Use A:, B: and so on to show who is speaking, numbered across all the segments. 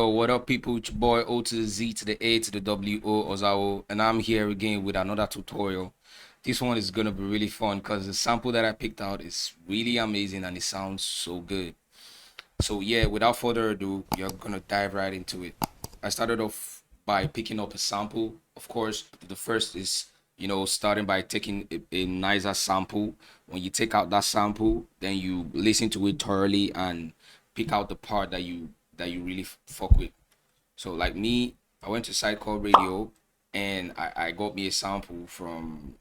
A: Yo, what up, people? It's your boy O to the Z to the A to the W-O Ozawo, and I'm here again with another tutorial. This one is gonna be really fun because the sample that I picked out is really amazing and it sounds so good. So yeah, without further ado, you're gonna dive right into it. I started off by picking up a sample. Of course, the first is starting by taking a nicer sample. When you take out that sample, then you listen to it thoroughly and pick out the part that you really fuck with. So like me, I went to a site called Radio, and I got me a sample from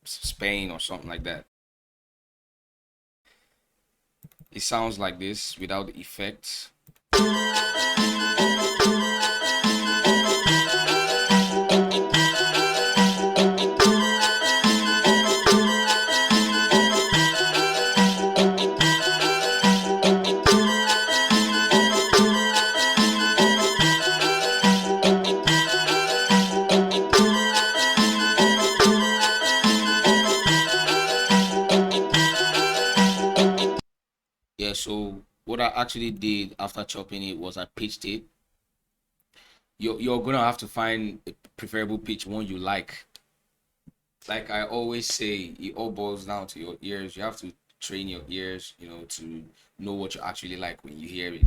A: Spain or something like that. It sounds like this without the effects. Yeah, so what I actually did after chopping it was I pitched it. You're gonna have to find a preferable pitch, one you like. Like I always say, it all boils down to your ears. You have to train your ears, to know what you actually like when you hear it.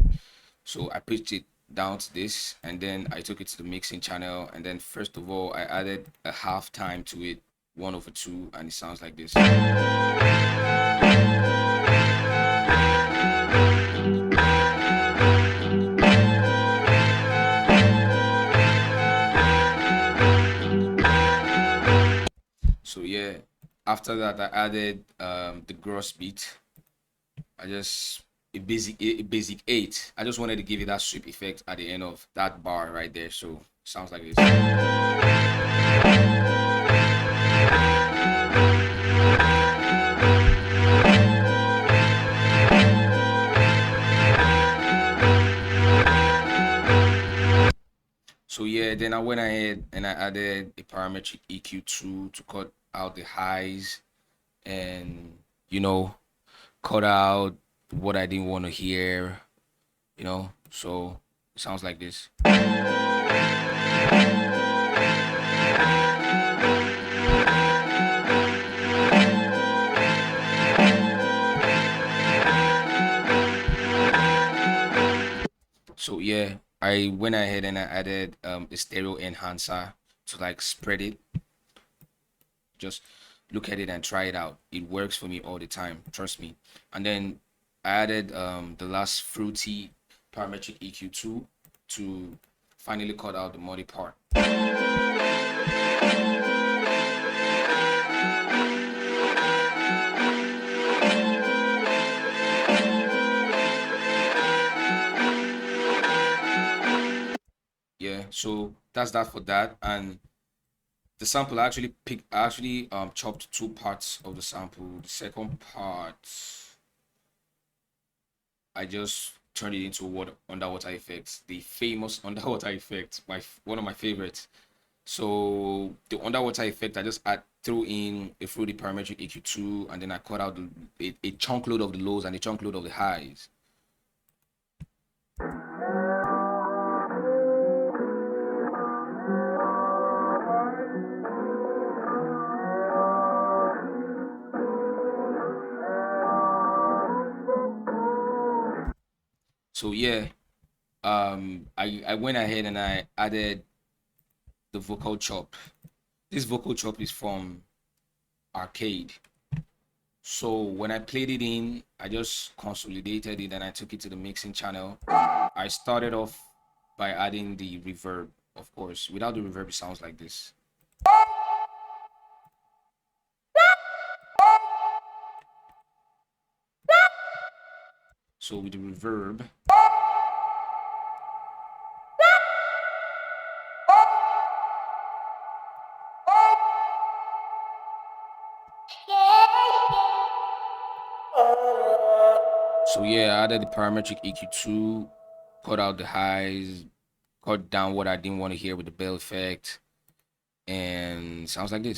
A: So I pitched it down to this, and then I took it to the mixing channel, and then first of all I added a half time to it, 1/2, and it sounds like this. So yeah, after that I added the gross beat. I just a basic 8. I just wanted to give it that sweep effect at the end of that bar right there. So sounds like this. So yeah, then I went ahead and I added a parametric EQ2 to cut out the highs and cut out what I didn't want to hear, So it sounds like this. So yeah, I went ahead and I added a stereo enhancer to like spread it. Just look at it and try it out. It works for me all the time, trust me. And then I added the last fruity parametric EQ2 to finally cut out the muddy part. Yeah, so that's that for that. And the sample I actually chopped two parts of the sample. The second part I just turned it into underwater effects, the famous underwater effect, one of my favorites. So the underwater effect, I just threw in a fruity parametric EQ2, and then I cut out a chunk load of the lows and a chunk load of the highs. So yeah, I went ahead and I added the vocal chop. This vocal chop is from Arcade. So when I played it in, I just consolidated it and I took it to the mixing channel. I started off by adding the reverb, of course. Without the reverb, it sounds like this. So with the reverb, so yeah, I added the parametric EQ2, cut out the highs, cut down what I didn't want to hear with the bell effect, and sounds like this.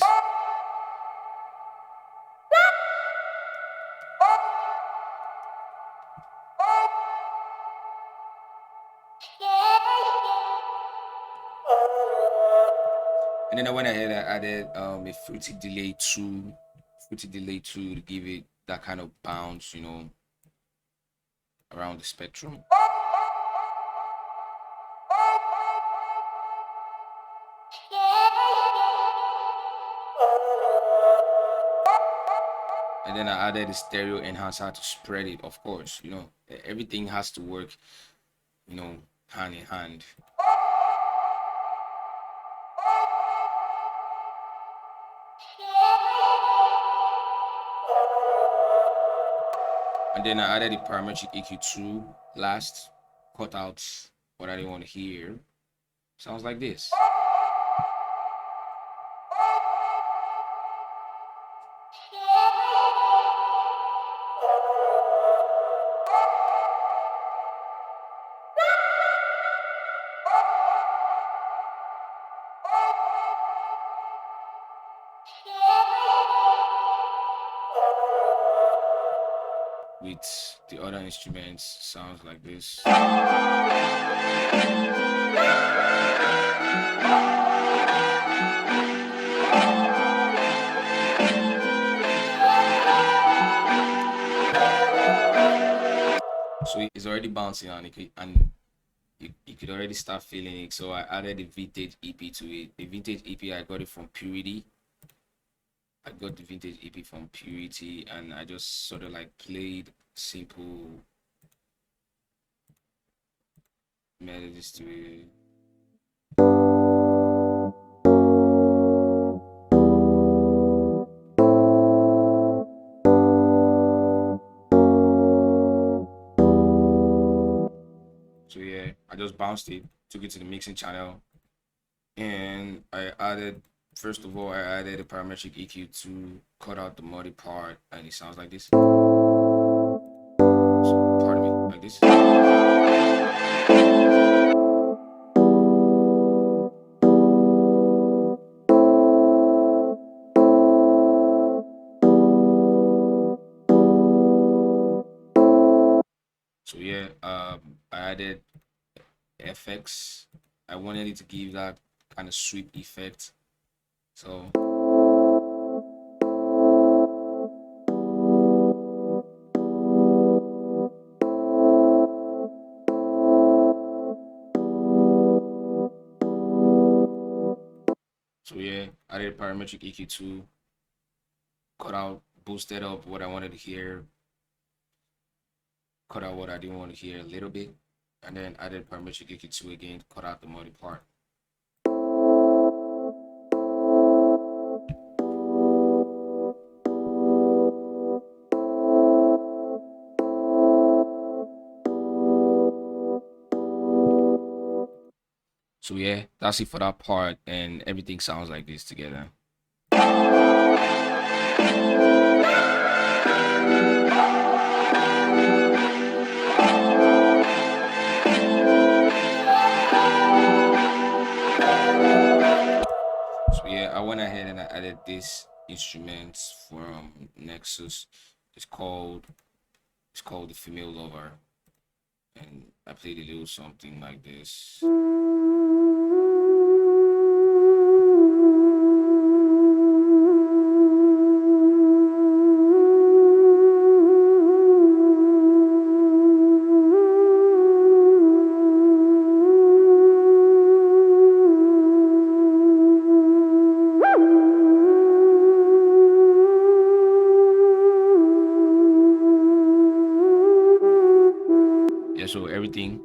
A: And then I went ahead and added a fruity delay 2 to give it that kind of bounce, you know, around the spectrum. And then I added the stereo enhancer to spread it, of course, you know, everything has to work, you know, hand in hand. And then I added the parametric EQ2 last, cut out what I didn't want to hear. Sounds like this. With the other instruments, sounds like this. So it's already bouncing on it, and you could already start feeling it. So I added the vintage EP to it. The vintage EP, I got it from Purity. I got the vintage EP from Purity, and I just sort of like played simple melodies to it. So yeah, I just bounced it, took it to the mixing channel, and I added, first of all, I added a parametric EQ to cut out the muddy part, and it sounds like this. Pardon me, like this. So yeah, I added FX. I wanted it to give that kind of sweep effect. So yeah, I did parametric EQ2, cut out, boosted up what I wanted to hear, cut out what I didn't want to hear a little bit, and then added parametric EQ2 again, cut out the muddy part. So yeah, that's it for that part, and everything sounds like this together. So yeah, I went ahead and I added this instrument from Nexus. It's called the Female Lover, and I played a little something like this. Yeah, so everything.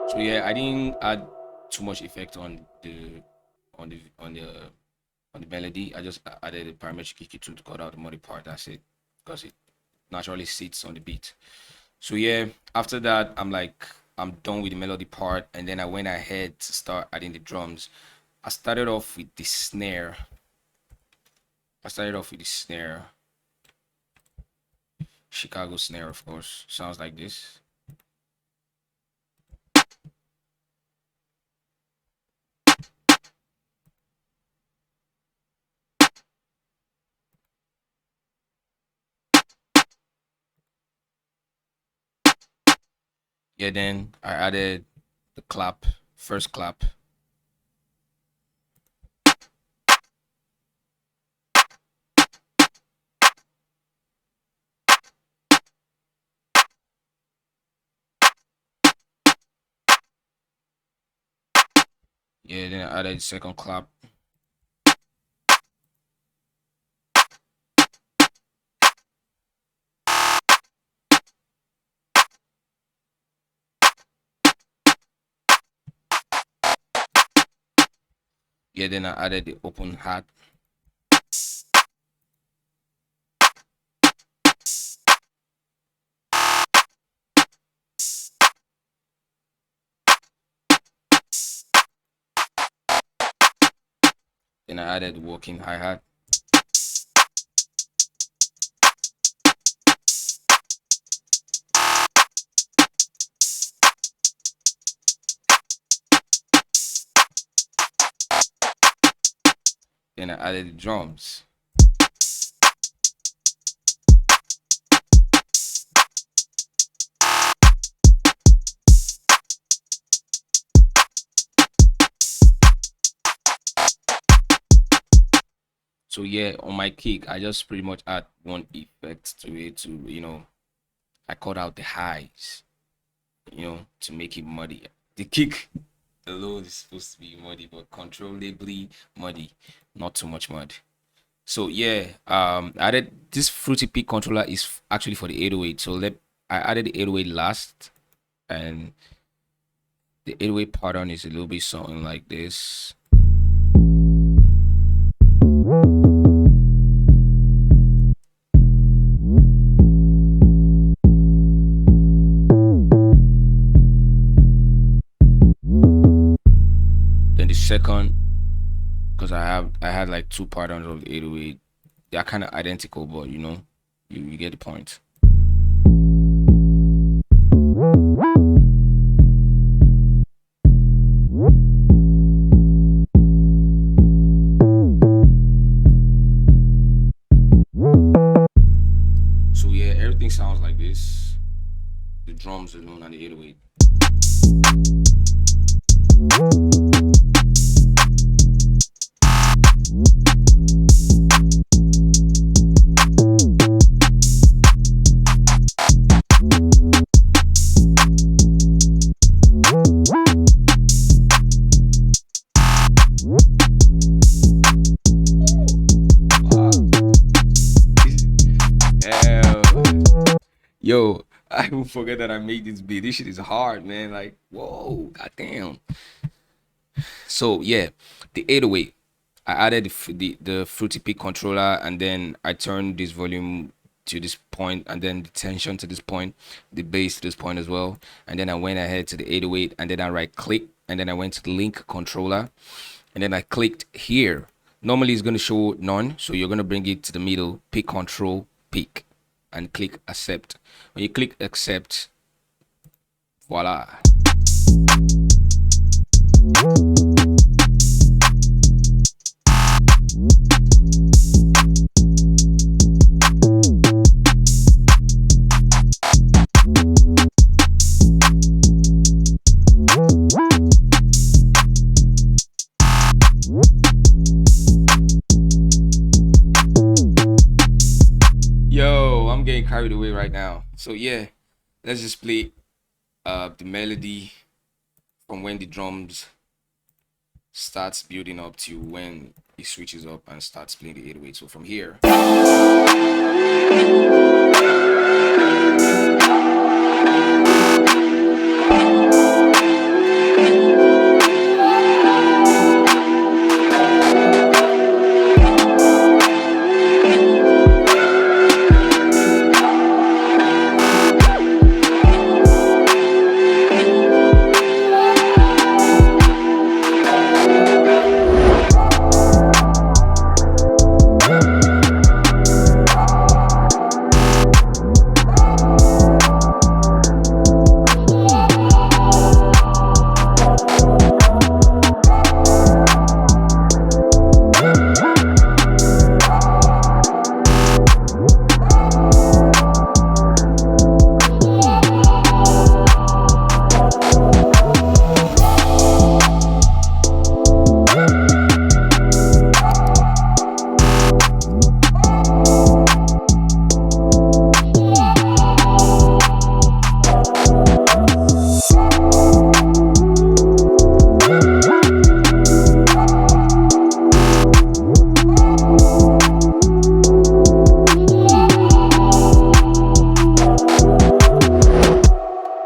A: So yeah, I didn't add too much effect on the melody. I just added a parametric EQ2 to cut out the muddy part. That's it, because it naturally sits on the beat. So yeah, after that, I'm done with the melody part, and then I went ahead to start adding the drums. I started off with the snare. I started off with the snare. Chicago snare, of course. Sounds like this. Yeah, then I added the clap, first clap. Yeah, then I added the second clap. Yeah, then I added the open hat. Then I added working hi-hat. Then I added the drums. So yeah, on my kick, I just pretty much add one effect to it to, I cut out the highs, to make it muddy. The kick alone is supposed to be muddy, but controllably muddy, not too much mud. So yeah, I added this Fruity Peak controller is actually for the 808. So I added the 808 last, and the 808 pattern is a little bit something like this. Then the second, because I had like two patterns of the 808. They are kind of identical, but you get the point. So yeah, everything sounds like this. The drums alone and the 808. Yo, I will forget that I made this beat. This shit is hard, man. Like, whoa, goddamn. So yeah, the 808. I added the Fruity Peak controller, and then I turned this volume to this point, and then the tension to this point, the bass to this point as well. And then I went ahead to the 808, and then I right click, and then I went to the link controller, and then I clicked here. Normally it's going to show none, so you're going to bring it to the middle, pick control, pick, and click accept. When you click accept, voila. Yo, I'm getting carried away right now. So yeah, let's just play the melody from when the drums starts building up to when it switches up and starts playing the 808. So from here.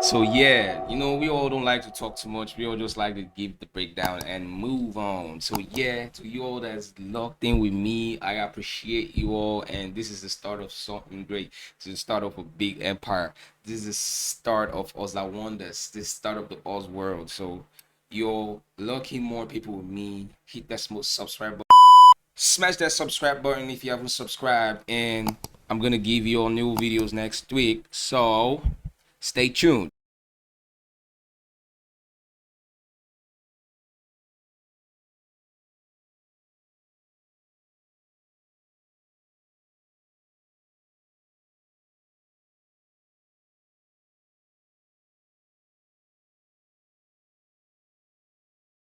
A: So yeah, we all don't like to talk too much. We all just like to give the breakdown and move on. So yeah, to you all that's locked in with me, I appreciate you all. And this is the start of something great. This is the start of a big empire. This is the start of us that wonders. This start of the Oz world. So you're lucky more people with me. Hit that subscribe button. Smash that subscribe button if you haven't subscribed. And I'm gonna give you all new videos next week. So stay tuned.